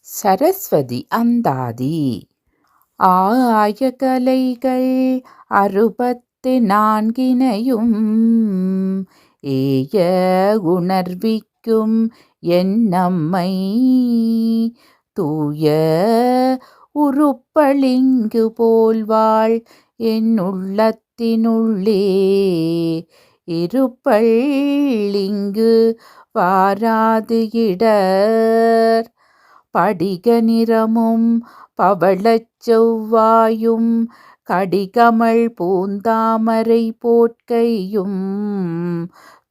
சரஸ்வதி அந்தாதி. ஆய கலைகள் 64 ஏய உணர்விக்கும் என்னம்மை தூய உருப்பளிங்கு போல்வாள் என் உள்ளத்தினுள்ளே இருப்பள் இங்கு வாராது இடர் படிக நிறமும் பவளச் செவ்வாயும் கடிகமழ் பூந்தாமரை போட்கையும்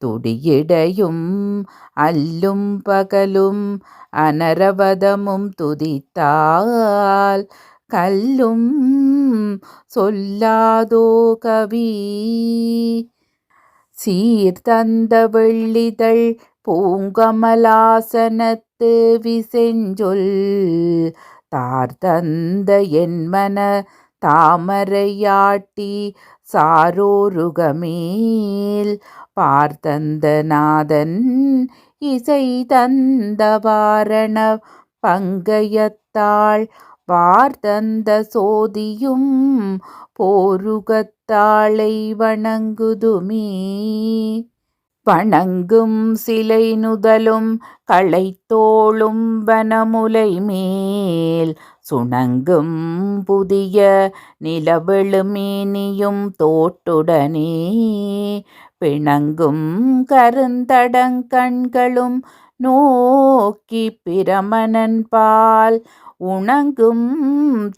துடியிடையும் அல்லும் பகலும் அனரவதமும் துதித்தால் கல்லும் சொல்லாதோ கவி சீர்தந்த வெள்ளிதழ் பூங்கமலாசனத்து விசெஞ்சொல் தார்தந்த என்மன தாமரையாட்டி சாரோருகமேல் பார்த்தந்த நாதன் இசை தந்த வாரண பங்கயத்தாள் வார்தந்த சோதியும் போருகத்தாளை வணங்குதுமே. வணங்கும் சிலை நுதலும் களைத்தோளும் வனமுலை மேல் சுணங்கும் புதிய நிலவெழுமேனியும் தோட்டுடனே பிணங்கும் கருந்தடங்கண்களும் நோக்கி பிரமணன் பால் உணங்கும்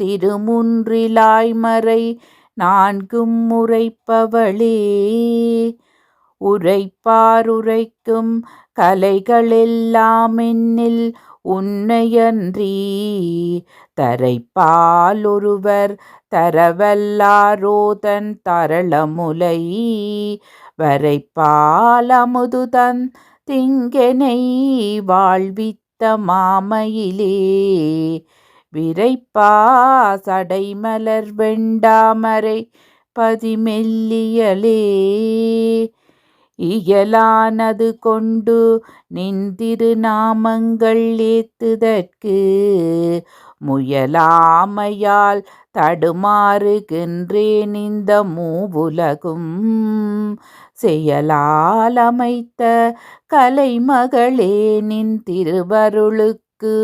திருமுன்றிலாய்மறை 4 உரைப்பவளே. உரைப்பாருரைக்கும் கலைகளெல்லாம் என்னில் உன்னையன்றி தரைப்பால் ஒருவர் தரவல்லாரோதன் தரளமுலை வரைப்பால் அமுதுதன் திங்கெனை வாழ்வித்த மாமயிலே விரைப்பா சடைமலர் வெண்டாமரை பதிமெல்லியலே இயலானது கொண்டு நின் திருநாமங்கள் ஏத்துதற்கு முயலாமையால் தடுமாறுகின்றேன் இந்த மூவுலகும் செயலால் அமைத்த கலைமகளே நின் திருவருளுக்கு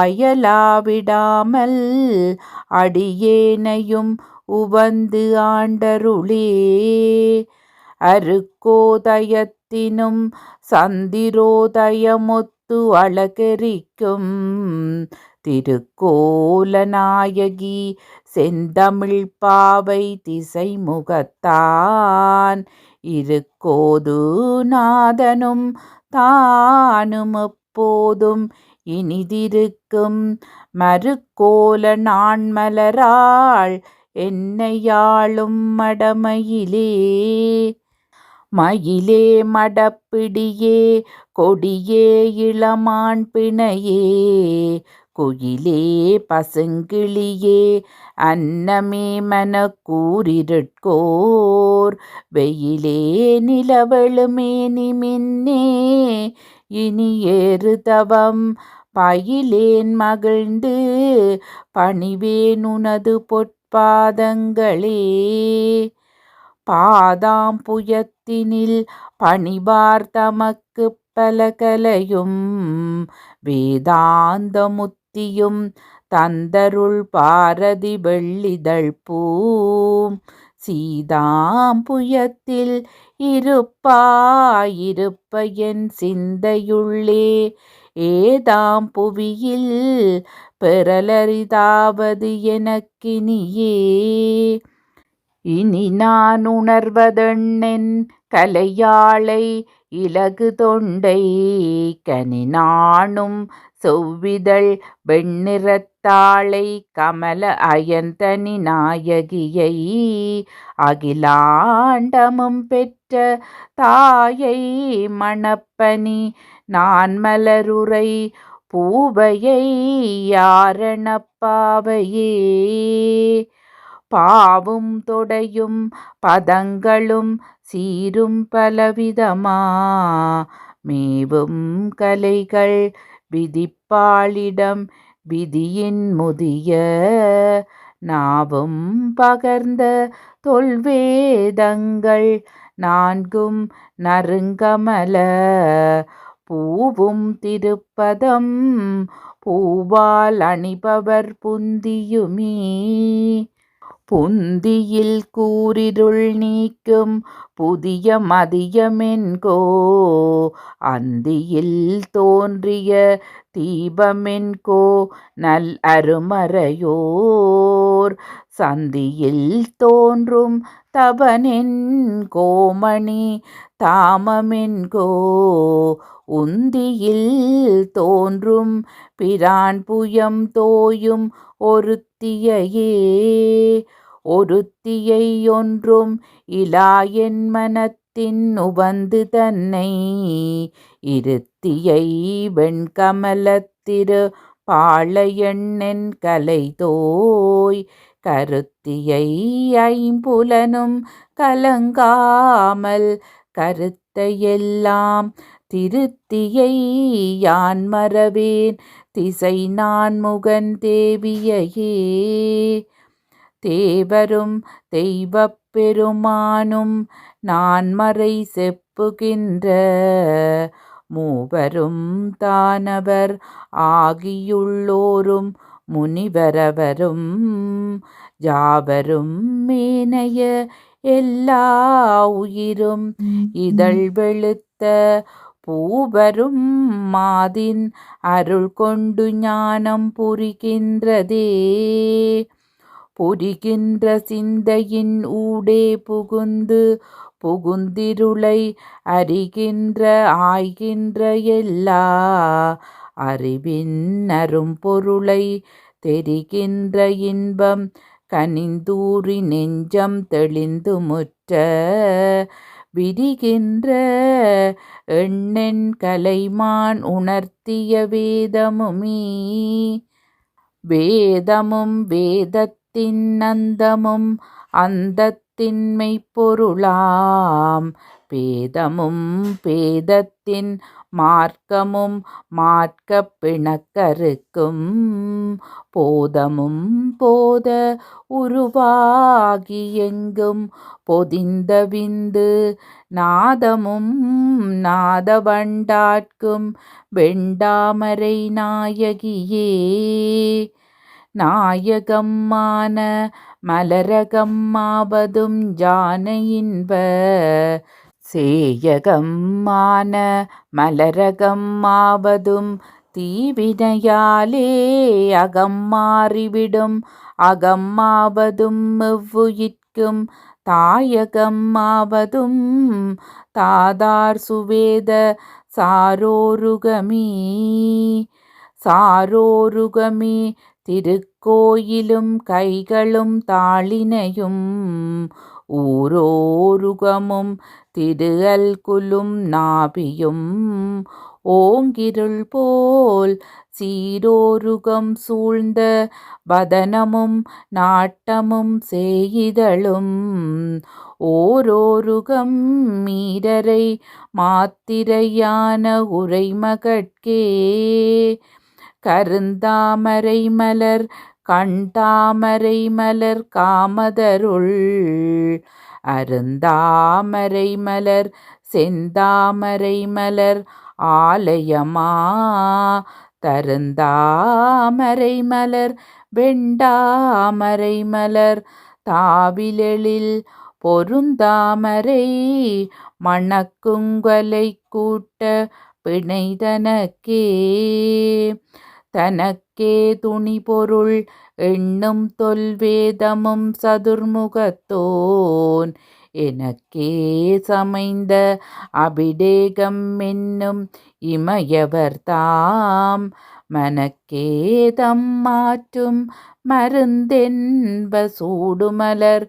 அயலாவிடாமல் அடியேனையும் உவந்து ஆண்டருளே. அருக்கோதயத்தினும் சந்திரோதயமொத்து அழகெரிக்கும் திருக்கோலநாயகி செந்தமிழ் பாவை திசைமுகத்தான் இருக்கோது நாதனும் தானும் எப்போதும் இனிதிருக்கும் மறுக்கோல நான்மலராள் என்னையாளும் மடமயிலே. மயிலே மடப்பிடியே கொடியே இளமான் பிணையே குயிலே பசுங்கிளியே அன்னமே மனக்கூரிருட்கோர் வெயிலே நிலவெழுமேனி மின்னே இனி ஏறுதவம் பயிலேன் மகிழ்ந்து பணிவேன் உனது பொற்பாதங்களே. பாதாம்புயத்தினில் பணிவார் தமக்கு பலகலையும் வேதாந்த முத்தியும் தந்தருள் பாரதி வெள்ளிதழ் பூம் சீதாம்புயத்தில் இருப்பாயிருப்ப என் சிந்தையுள்ளே ஏதாம் புவியில் பெறலரிதாவது எனக்கினியே. இனி நான் உணர்வதெண்ணென் கலையாளை இலகு தொண்டை கனி நாணும் செவ்விதழ் வெண்ணிறத்தாளை கமல அயன்தனி நாயகியை அகிலாண்டமும் பெற்ற தாயை மணப்பனி நான் மலருறை பூவையை யாரணப்பாவையே. பாவும் தொடையும் பதங்களும் சீரும் பலவிதமா மேவும் கலைகள் விதிப்பாளிடம் விதியின் முதிய நாவும் பகர்ந்த தொல்வேதங்கள் நான்கும் நறுங்கமல பூவும் திருப்பதம் பூவால் அணிபவர் புந்தியுமே. புந்தியில் கூரிருள் நீக்கும் புதிய மதியமென்கோ அந்தியில் தோன்றிய தீபமென்கோ நல் அருமறையோர் சந்தியில் தோன்றும் தபனென்கோமணி தாமமென்கோ உந்தியில் தோன்றும் பிரான் புயம் தோயும் ஒருத்தியையே. ஒருத்தியை ஒன்றும் இலாயென் மனத்தின் உவந்து தன்னை இருத்தியை வெண்கமலத்திரு பாளையண்ணென் கலைதோய் கருத்தியை ஐம்புலனும் கலங்காமல் கருத்தையெல்லாம் திருத்தியை யான் மறவேன் திசை நான்முகன் தேவியையே. தேவரும் தெய்வப் பெருமானும் நான்மறை செப்புகின்ற மூவரும் தானவர் ஆகியுள்ளோரும் முனிவரவரும் யாவரும் மேனைய எல்லா உயிரும் இதழ் வெளுத்த பூவரும் மாதின் அருள் கொண்டு ஞானம் புரிகின்றதே. புரிகின்ற சிந்தையின் ஊடே புகுந்து புகுந்திருளை அறிகின்ற ஆய்கின்ற எல்லா அறிவின் அரும்பொருளை தெரிகின்ற இன்பம் கனிந்தூறி நெஞ்சம் தெளிந்து முற்ற விரிகின்ற எண்ணென் கலைமான் உணர்த்திய வேதமுமே. வேதமும் வேதத்தின் அந்தமும் அந்தத்தின் மெய்ப்பொருளாம் பேதமும் பேதத்தின் மார்க்கமும் மார்க்கப் பிணக்கறுக்கும் போதமும் போத உருவாகி எங்கும் பொதிந்த விந்து நாதமும் நாதவண்டாட்கும் வெண்டாமரை நாயகியே. நாயகம்மான மலரகம்மாவதும் ஜான இன்ப சேயகம்மான மலரகம்மாவதும் தீவினையாலே அகம்மாறிவிடும் அகம்மாவதும் எவ்வுயிர்க்கும் தாயகம்மாவதும் தாதார் சுவேத சாரோருகமே. சாரோருகமே திருக்கோயிலும் கைகளும் தாளினையும் ஊரோருகமும் திரு அல்குலும் நாபியும் ஓங்கிருள் போல் சீரோருகம் சூழ்ந்த வதனமும் நாட்டமும் சேயிதழும் ஓரோருகம் மீரரை மாத்திரையான உரைமகட்கே. கருந்தாமரை மலர் கண்தாமரை மலர் காமதருள் அருந்தாமரை மலர் செந்தாமரை மலர் ஆலயமா தருந்தாமரை மலர் வெண்டாமரை மலர் தாவிலெழில் பொருந்தாமரை மணக்குங்கலை கூட்ட பிணைதனக்கே. தனக்கே துணி பொருள் எண்ணும் தொல்வேதமும் சதுர்முகத்தோன் எனக்கே சமைந்த அபிடேகம் என்னும் இமையவர் தாம் மனக்கே தம்மாற்றும் மருந்தென்ப சூடுமலர்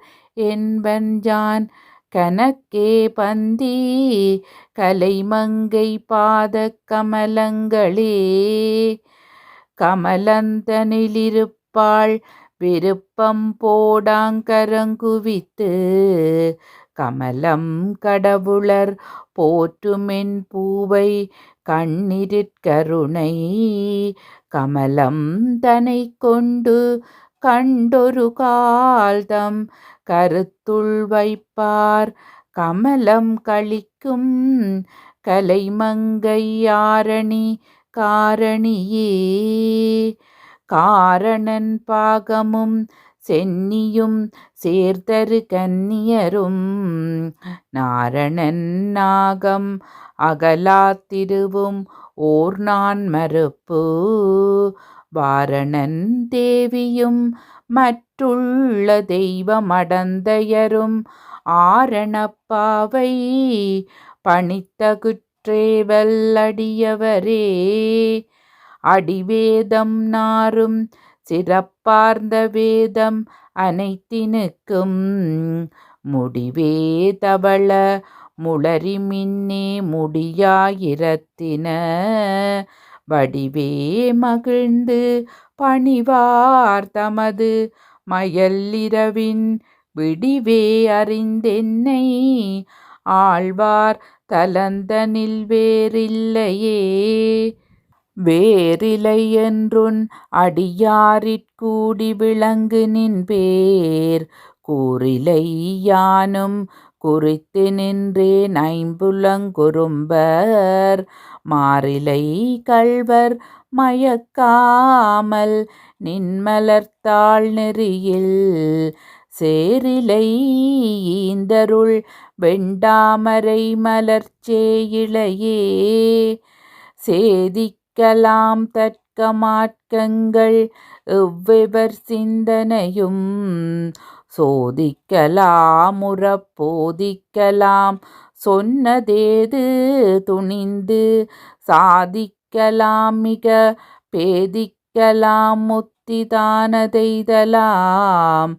என்பஞ்சான் கனக்கே பந்தி கலைமங்கை பாத கமலங்களே. கமலந்தனிலிருப்பாள் விருப்பம் போடாங்கரங்குவித்து கமலம் கடவுளர் போற்றுமென் பூவை கண்ணிருட்கருணை கமலம் தனை கொண்டு கண்டொரு கால்தம் கருத்துள் வைப்பார் கமலம் களிக்கும் கலைமங்கையாரணி காரணியே. காரணன் பாகமும் சென்னியும் சேர்தரு கன்னியரும் நாரணன் நாகம் அகலாத்திருவும் ஓர் நான் மறுப்பு வாரணன் தேவியும் மற்றுள்ள தெய்வமடந்தையரும் ஆரணப்பாவை பணித்தகுற்றேவல் அடியவரே. அடிவேதம் நாரும் சிறப்பார்ந்த வேதம் அனைத்தினுக்கும் முடிவே தவள முளரி மின்னே முடியாயிரத்தின வடிவே மகிழ்ந்து பணிவார் தமது மயல்லிரவின் விடிவே அறிந்தென்னை ஆழ்வார் தலந்தனில் வேறில்லையே. வேறிலை என்றுன் அடியாரிற்கூடி விளங்கு நின் பேர் கூறிலை யானும் குறித்து நின்றேன் ஐம்புலங்குறும்பர் மாறிலை கள்வர் மயக்காமல் நின்மலர்த்தாள் நெறியில் சேரிலை ஈந்தருள் வெண்டாமரை மலர்ச்சேயிழையே. சேதிக்கலாம் தற்கமாட்கங்கள் எவ்வெவர் சிந்தனையும் சோதிக்கலாமுறப் போதிக்கலாம் சொன்னதேது துணிந்து சாதிக்கலாம் மிக பேதிக்கலாம் முத்திதானதெய்தலாம்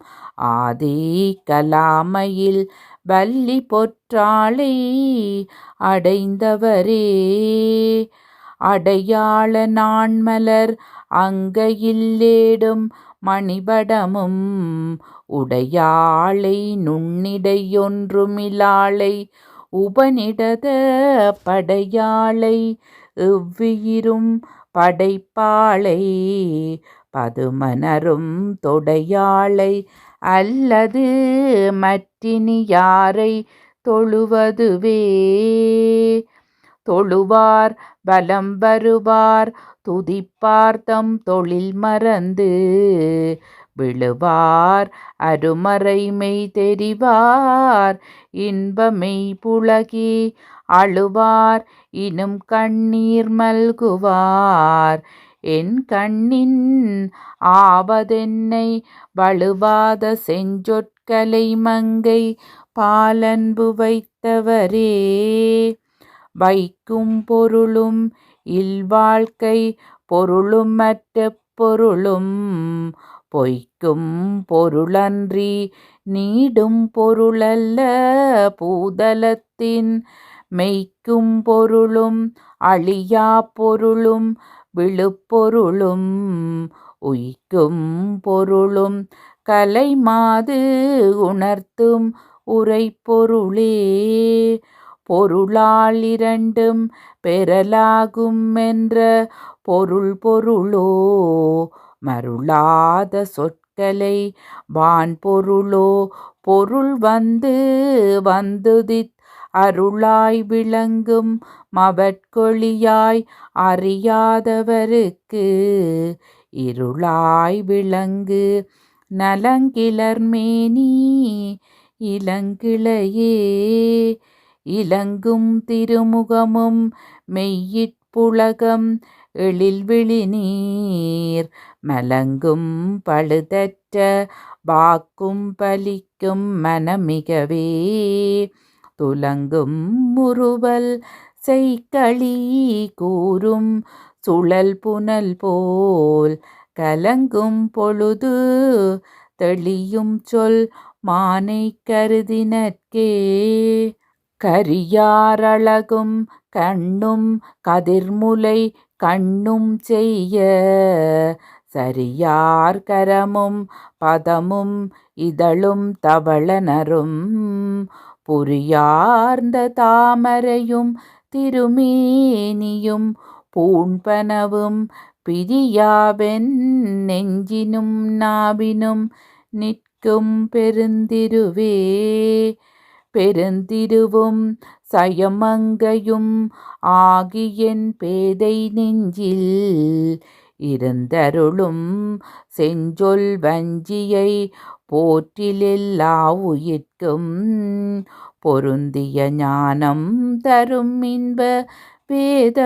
ஆதி கலாமையில் வள்ளி பொற்றாளை அடைந்தவரே. அடையாள நாண்மலர் அங்கையில்லேடும் மணிபடமும் உடையாளை நுண்ணிடையொன்றுமிலாளை உபநிடத படையாளை எவ்வுயிரும் படைப்பாளை பதுமனரும் தொடையாளை அல்லது மற்றினி யாரை தொழுவதுவே. தொழுவார் வலம் வருவார் துதிப்பார்த்தம் தொழில் மறந்து விழுவார் அருமறைமை தெரிவார் இன்பமை புலகி அழுவார் இனும் கண்ணீர் மல்குவார் என் கண்ணின் ஆவதென்னை வழுவாத செஞ்சொற்கலை மங்கை பாலன்பு வைத்தவரே. வைக்கும் பொருளும் இல்வாழ்க்கை பொருளும் மற்ற பொருளும் பொய்க்கும் பொருளன்றி நீடும் பொருளல்ல பூதலத்தின் மெய்க்கும் பொருளும் அழியா பொருளும் விழுப்பொருளும் உய்க்கும் பொருளும் கலைமாது உணர்த்தும் உரைப்பொருளே. பொருளால் இரண்டும் பெறலாகும் என்ற பொருள் பொருளோ மருளாத சொற்களை வான்பொருளோ பொருள் வந்து வந்துதித் அருளாய் விளங்கும் மவட்கொழியாய் அறியாதவருக்கு இருளாய் விளங்கு நலங்கிளர்மேனி இளங்கிளையே. இலங்கும் திருமுகமும் மெய்யிற்புலகம் எழில்விழி நீர் மலங்கும் பழுதற்ற வாக்கும் பலிக்கும் மனமிகவே துலங்கும் முறுவல் செய்களி கூறும் சுழல் புனல் போல் கலங்கும் பொழுது தெளியும் சொல் மானை கருதினற்கே. கரியாரழகும் கண்ணும் கதிர்முலை கண்ணும் செய்ய சரியார் கரமும் பதமும் இதழும் தவளனரும் புரியார்ந்த தாமரையும் திருமேனியும் பூண்பனவும் பிரியாவென் நெஞ்சினும் நாவினும் நிற்கும் பெருந்திருவே. பெருந்திருவும் சயமங்கையும் ஆகியன் பேதை நெஞ்சில் இருந்தருளும் செஞ்சொல் வஞ்சியை போற்றிலெல்லா உயிர்க்கும் பொருந்திய ஞானம் தரும் இன்ப வேத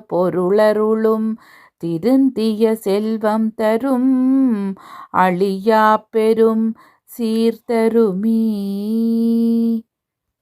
பொருளருளும் திருந்திய செல்வம் தரும் அழியா பெரும் சீர்தருமே.